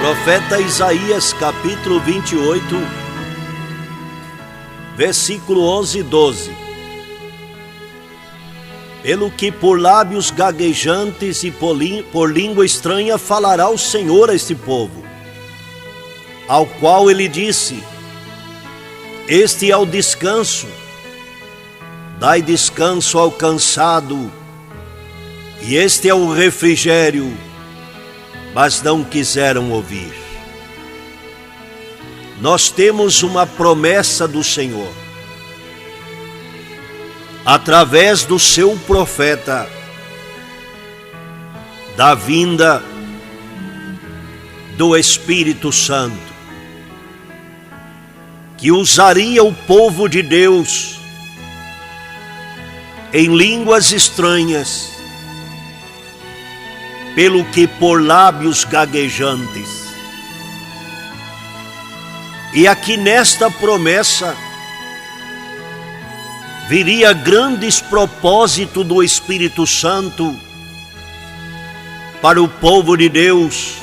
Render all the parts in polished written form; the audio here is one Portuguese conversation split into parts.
Profeta Isaías, capítulo 28, versículo 11 e 12. Pelo que por lábios gaguejantes e por língua estranha falará o Senhor a este povo, ao qual ele disse: este é o descanso, dai descanso ao cansado, e este é o refrigério, mas não quiseram ouvir. Nós temos uma promessa do Senhor, através do seu profeta, da vinda do Espírito Santo, que usaria o povo de Deus em línguas estranhas, pelo que por lábios gaguejantes. E aqui nesta promessa viria grandes propósitos do Espírito Santo para o povo de Deus,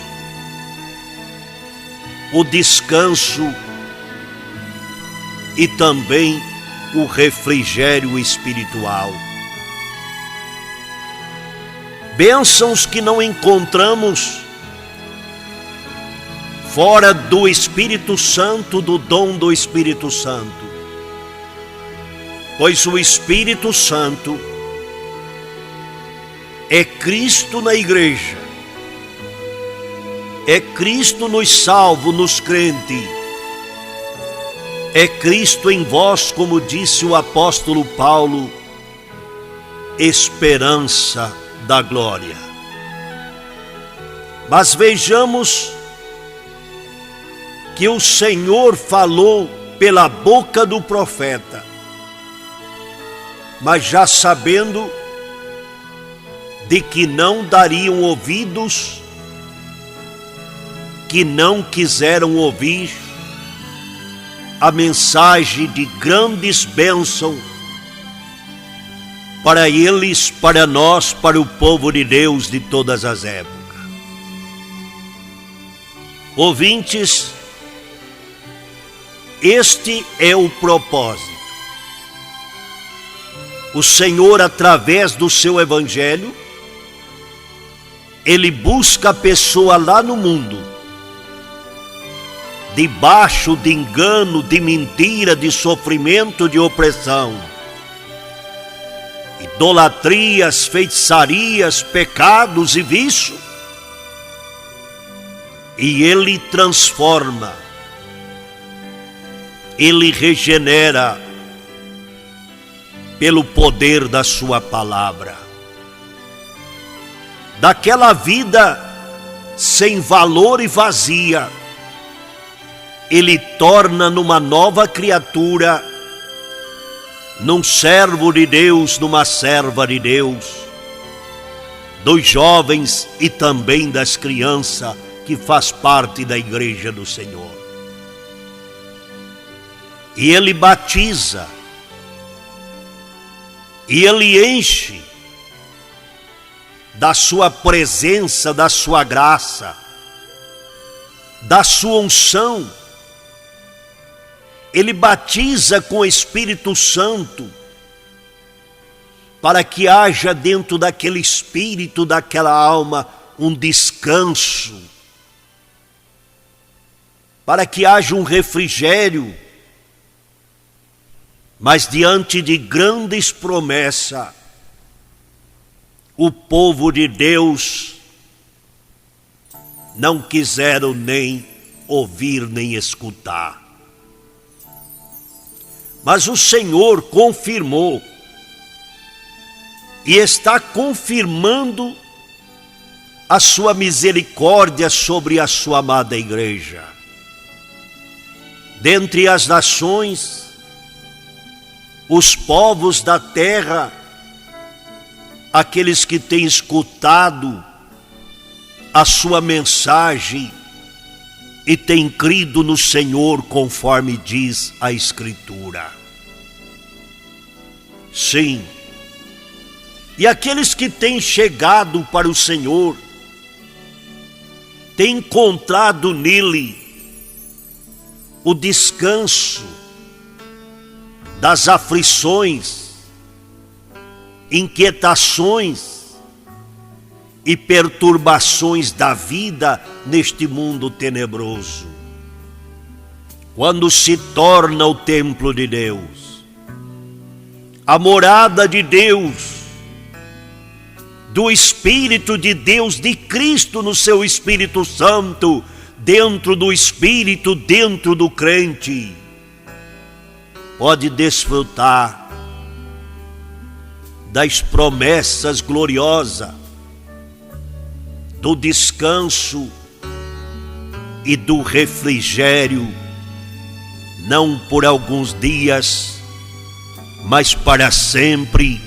o descanso e também o refrigério espiritual. Bênçãos que não encontramos fora do Espírito Santo, do dom do Espírito Santo. Pois o Espírito Santo é Cristo na igreja, é Cristo nos salvos, nos crentes, é Cristo em vós, como disse o apóstolo Paulo, esperança da glória. Mas vejamos que o Senhor falou pela boca do profeta, mas já sabendo de que não dariam ouvidos, que não quiseram ouvir a mensagem de grandes bênçãos para eles, para nós, para o povo de Deus de todas as épocas. Ouvintes, este é o propósito. O Senhor, através do seu evangelho, ele busca a pessoa lá no mundo, debaixo de engano, de mentira, de sofrimento, de opressão, idolatrias, feitiçarias, pecados e vício, e ele transforma, ele regenera pelo poder da sua palavra. Daquela vida sem valor e vazia, ele torna numa nova criatura, num servo de Deus, numa serva de Deus, dos jovens e também das crianças que faz parte da igreja do Senhor. E ele batiza, e ele enche da sua presença, da sua graça, da sua unção. Ele batiza com o Espírito Santo, para que haja dentro daquele espírito, daquela alma, um descanso, para que haja um refrigério. Mas diante de grandes promessas, o povo de Deus não quiseram nem ouvir nem escutar. Mas o Senhor confirmou e está confirmando a sua misericórdia sobre a sua amada igreja. Dentre as nações, os povos da terra, aqueles que têm escutado a sua mensagem e têm crido no Senhor, conforme diz a Escritura. Sim, e aqueles que têm chegado para o Senhor, tem encontrado nele o descanso das aflições, inquietações e perturbações da vida neste mundo tenebroso. Quando se torna o templo de Deus, a morada de Deus, do Espírito de Deus, de Cristo no seu Espírito Santo, dentro do Espírito, dentro do crente, pode desfrutar das promessas gloriosas, do descanso e do refrigério, não por alguns dias, mas para sempre,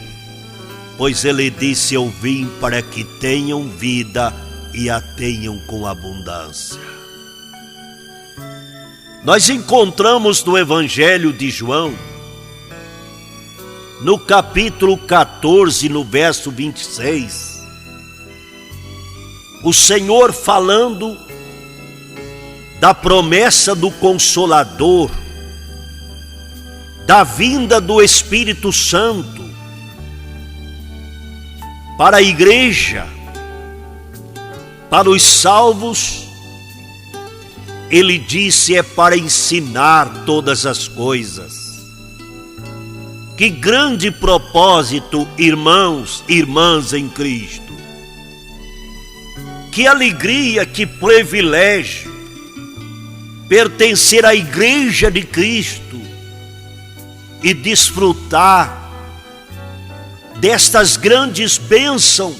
pois ele disse: eu vim para que tenham vida e a tenham com abundância. Nós encontramos no Evangelho de João, no capítulo 14, no verso 26, o Senhor falando da promessa do Consolador, da vinda do Espírito Santo para a igreja, para os salvos. Ele disse: é para ensinar todas as coisas. Que grande propósito, irmãos e irmãs em Cristo. Que alegria, que privilégio pertencer à igreja de Cristo e desfrutar destas grandes bênçãos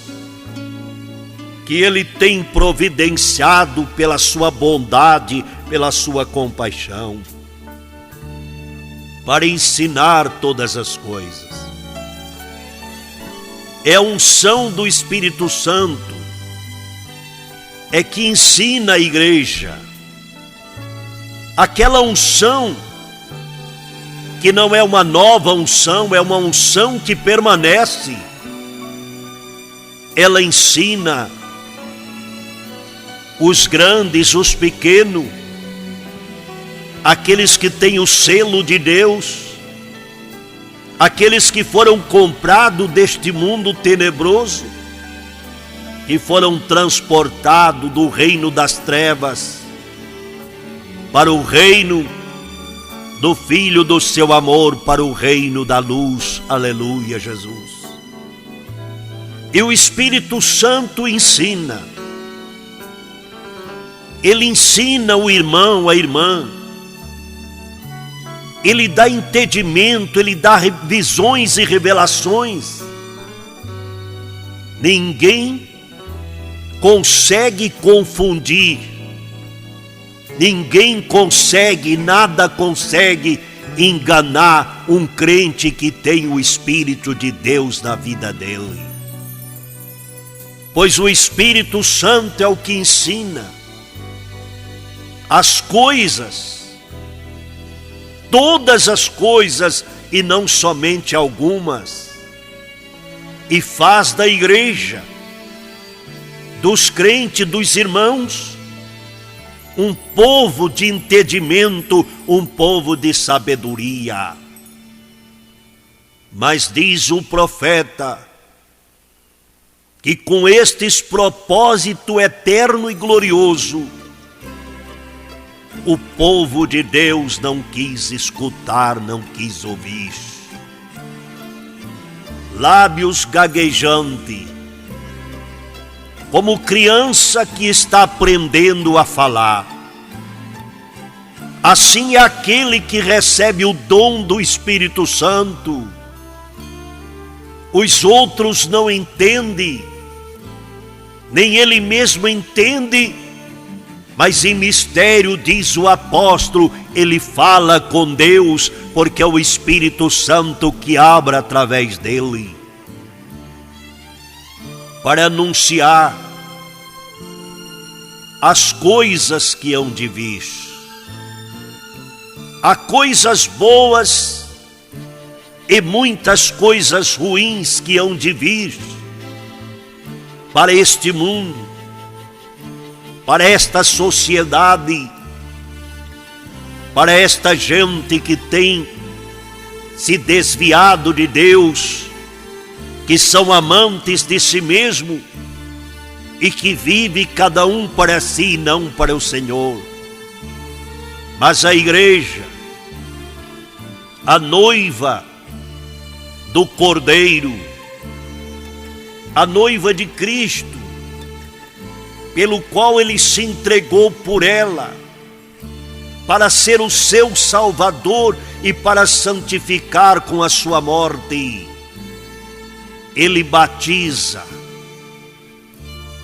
que Ele tem providenciado pela sua bondade, pela sua compaixão, para ensinar todas as coisas. É a unção do Espírito Santo é que ensina a igreja. Aquela unção que não é uma nova unção, é uma unção que permanece. Ela ensina os grandes, os pequenos, aqueles que têm o selo de Deus, aqueles que foram comprados deste mundo tenebroso, que foram transportados do reino das trevas para o reino do Filho do seu amor, para o reino da luz. Aleluia, Jesus. E o Espírito Santo ensina. Ele ensina o irmão, a irmã. Ele dá entendimento, ele dá visões e revelações. Ninguém consegue confundir. Ninguém consegue, nada consegue enganar um crente que tem o Espírito de Deus na vida dele. Pois o Espírito Santo é o que ensina as coisas, todas as coisas e não somente algumas, e faz da igreja, dos crentes, dos irmãos, um povo de entendimento, um povo de sabedoria. Mas diz o profeta que com estes propósito eterno e glorioso, o povo de Deus não quis escutar, não quis ouvir. Lábios gaguejantes, como criança que está aprendendo a falar. Assim é aquele que recebe o dom do Espírito Santo. Os outros não entendem, nem ele mesmo entende, mas em mistério, diz o apóstolo, ele fala com Deus, porque é o Espírito Santo que abre através dele, para anunciar as coisas que hão de vir. Há coisas boas e muitas coisas ruins que hão de vir para este mundo. para esta sociedade, para esta gente que tem se desviado de Deus, que são amantes de si mesmo e que vive cada um para si e não para o Senhor. Mas a igreja, a noiva do Cordeiro, a noiva de Cristo, pelo qual ele se entregou por ela, para ser o seu Salvador e para santificar com a sua morte. Ele batiza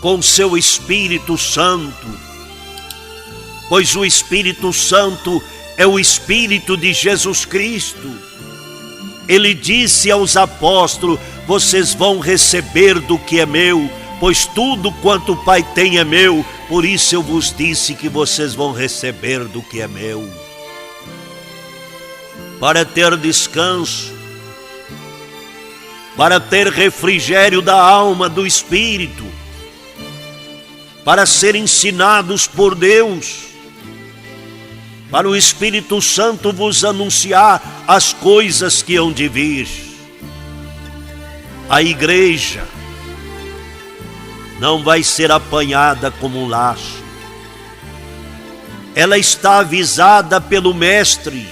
com seu Espírito Santo, pois o Espírito Santo é o Espírito de Jesus Cristo. Ele disse aos apóstolos: vocês vão receber do que é meu, pois tudo quanto o Pai tem é meu, por isso eu vos disse que vocês vão receber do que é meu. Para ter descanso, para ter refrigério da alma, do espírito, para ser ensinados por Deus, para o Espírito Santo vos anunciar as coisas que hão de vir. A igreja não vai ser apanhada como um laço. Ela está avisada pelo Mestre.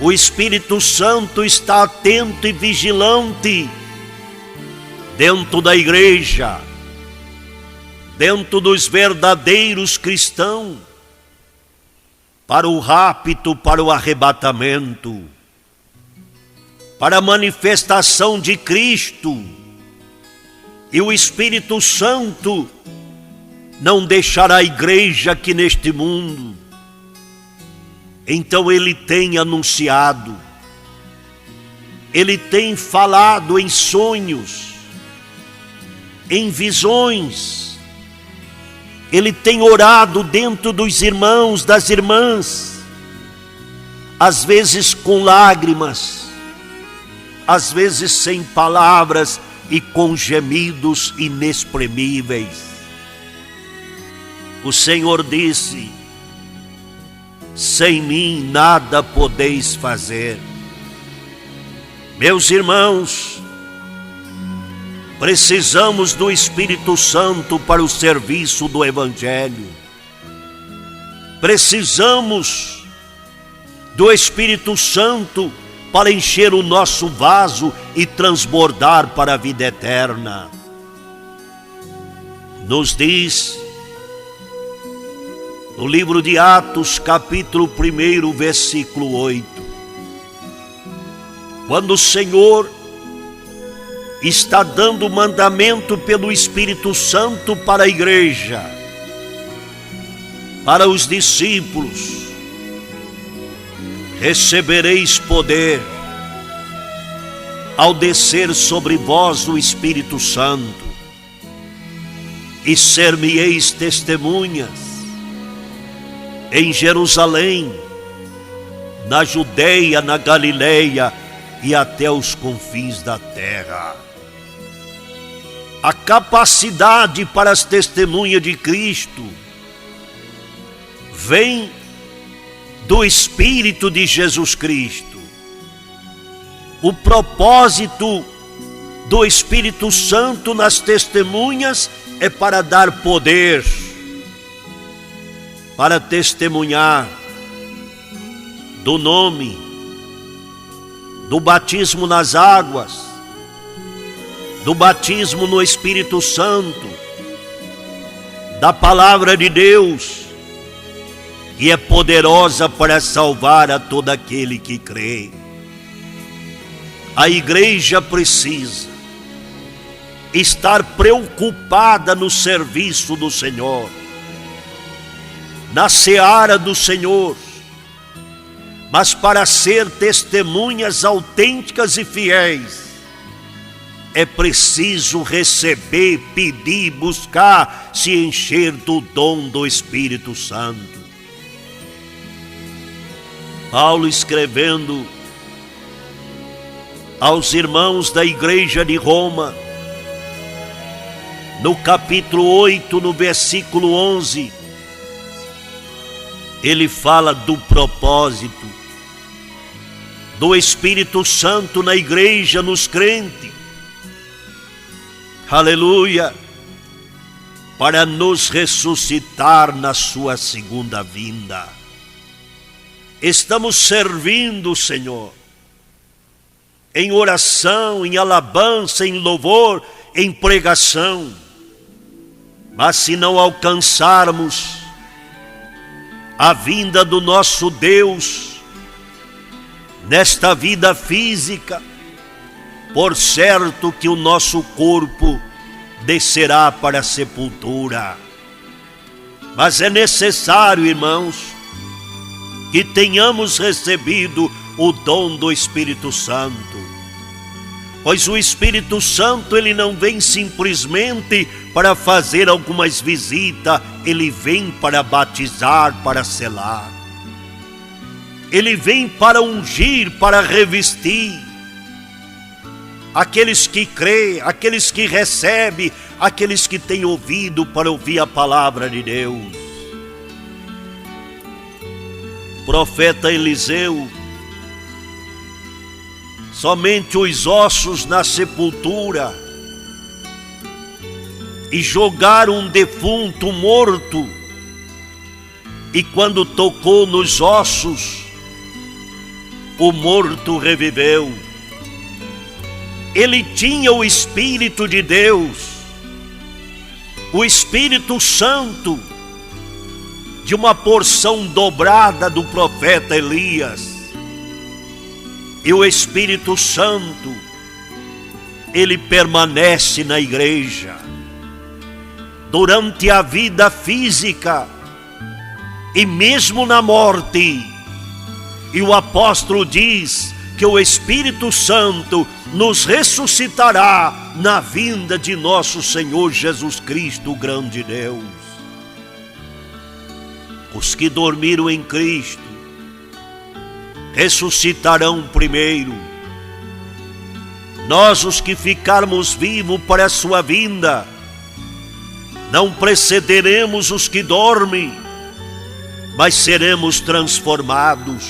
O Espírito Santo está atento e vigilante dentro da igreja, dentro dos verdadeiros cristãos, para o rapto, para o arrebatamento, para a manifestação de Cristo. E o Espírito Santo não deixará a igreja aqui neste mundo. Então ele tem anunciado, ele tem falado em sonhos, em visões, ele tem orado dentro dos irmãos, das irmãs, às vezes com lágrimas, às vezes sem palavras e com gemidos inexprimíveis. O Senhor disse: sem mim nada podeis fazer. Meus irmãos, precisamos do Espírito Santo para o serviço do Evangelho. Precisamos do Espírito Santo para encher o nosso vaso e transbordar para a vida eterna. Nos diz no livro de Atos, capítulo 1, versículo 8, quando o Senhor está dando mandamento pelo Espírito Santo para a igreja, para os discípulos: recebereis poder ao descer sobre vós o Espírito Santo, e ser-me-eis testemunhas em Jerusalém, na Judeia, na Galileia e até os confins da terra. A capacidade para as testemunhas de Cristo vem do Espírito de Jesus Cristo. O propósito do Espírito Santo nas testemunhas é para dar poder, para testemunhar do nome, do batismo nas águas, do batismo no Espírito Santo, da palavra de Deus, que é poderosa para salvar a todo aquele que crê. A igreja precisa estar preocupada no serviço do Senhor, na seara do Senhor, mas para ser testemunhas autênticas e fiéis, é preciso receber, pedir, buscar, se encher do dom do Espírito Santo. Paulo, escrevendo aos irmãos da igreja de Roma, no capítulo 8, no versículo 11, ele fala do propósito do Espírito Santo na igreja, nos crentes. Aleluia! Para nos ressuscitar na sua segunda vinda. Estamos servindo o Senhor em oração, em alabança, em louvor, em pregação. Mas se não alcançarmos a vinda do nosso Deus nesta vida física, por certo que o nosso corpo descerá para a sepultura. Mas é necessário, irmãos, que tenhamos recebido o dom do Espírito Santo. Pois o Espírito Santo, ele não vem simplesmente para fazer algumas visitas, ele vem para batizar, para selar. Ele vem para ungir, para revestir. Aqueles que crêem, aqueles que recebem, aqueles que têm ouvido para ouvir a palavra de Deus. Profeta Eliseu, somente os ossos na sepultura, e jogaram um defunto morto, e quando tocou nos ossos, o morto reviveu. Ele tinha o Espírito de Deus, o Espírito Santo, de uma porção dobrada do profeta Elias. E o Espírito Santo, ele permanece na igreja durante a vida física e mesmo na morte. E o apóstolo diz que o Espírito Santo nos ressuscitará na vinda de nosso Senhor Jesus Cristo, o grande Deus. Os que dormiram em Cristo ressuscitarão primeiro. Nós, os que ficarmos vivos para a sua vinda, não precederemos os que dormem, mas seremos transformados.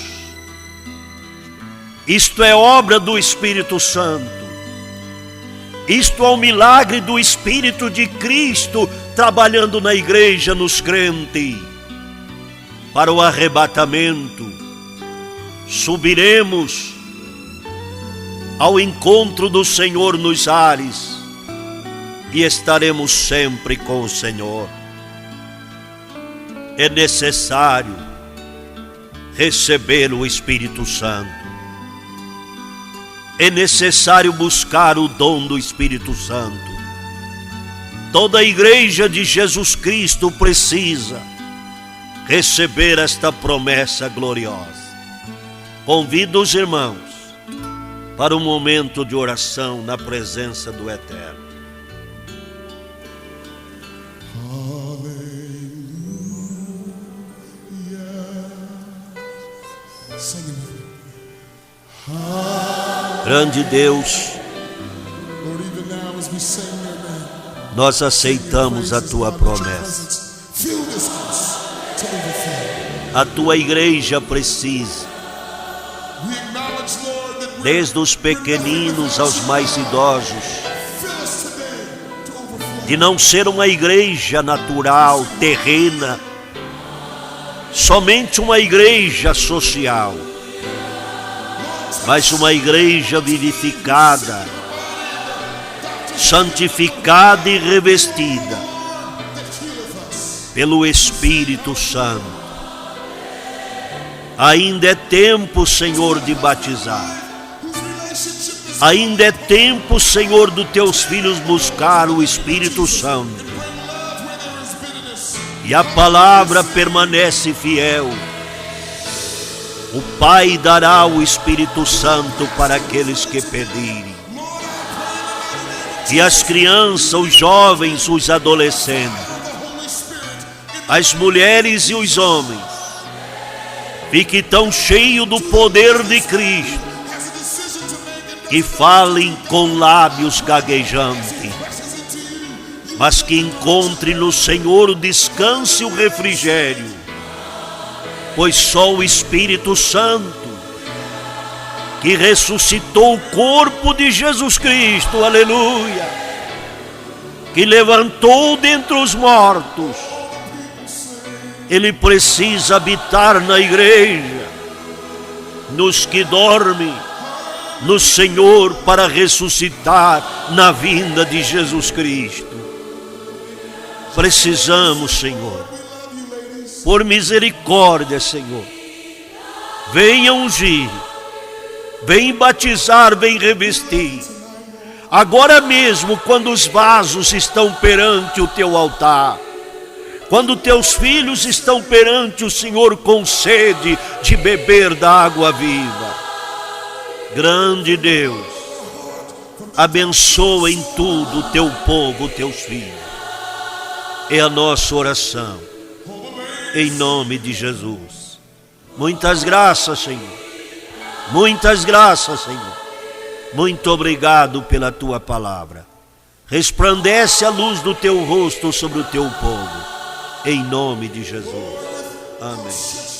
Isto é obra do Espírito Santo. Isto é o milagre do Espírito de Cristo trabalhando na igreja, nos crentes. Para o arrebatamento, subiremos ao encontro do Senhor nos ares e estaremos sempre com o Senhor. É necessário receber o Espírito Santo. É necessário buscar o dom do Espírito Santo. Toda a igreja de Jesus Cristo precisa receber esta promessa gloriosa. Convido os irmãos para um momento de oração na presença do Eterno. Grande Deus, nós aceitamos a Tua promessa. A Tua igreja precisa, desde os pequeninos aos mais idosos, de não ser uma igreja natural, terrena, somente uma igreja social, mas uma igreja vivificada, santificada e revestida pelo Espírito Santo. Ainda é tempo, Senhor, de batizar. Ainda é tempo, Senhor, dos teus filhos buscar o Espírito Santo. E a palavra permanece fiel. O Pai dará o Espírito Santo para aqueles que pedirem. E as crianças, os jovens, os adolescentes, as mulheres e os homens, fiquem tão cheios do poder de Cristo, que falem com lábios gaguejantes, mas que encontre no Senhor o descanso e o refrigério, pois só o Espírito Santo, que ressuscitou o corpo de Jesus Cristo, aleluia, que levantou dentre os mortos, ele precisa habitar na igreja, nos que dormem no Senhor, para ressuscitar na vinda de Jesus Cristo. Precisamos, Senhor, por misericórdia, Senhor, venha ungir, vem batizar, vem revestir. Agora mesmo, quando os vasos estão perante o teu altar, quando teus filhos estão perante o Senhor com sede de beber da água viva, grande Deus, abençoa em tudo o teu povo, teus filhos. É a nossa oração, em nome de Jesus. Muitas graças, Senhor. Muitas graças, Senhor. Muito obrigado pela tua palavra. Resplandece a luz do teu rosto sobre o teu povo, em nome de Jesus. Amém.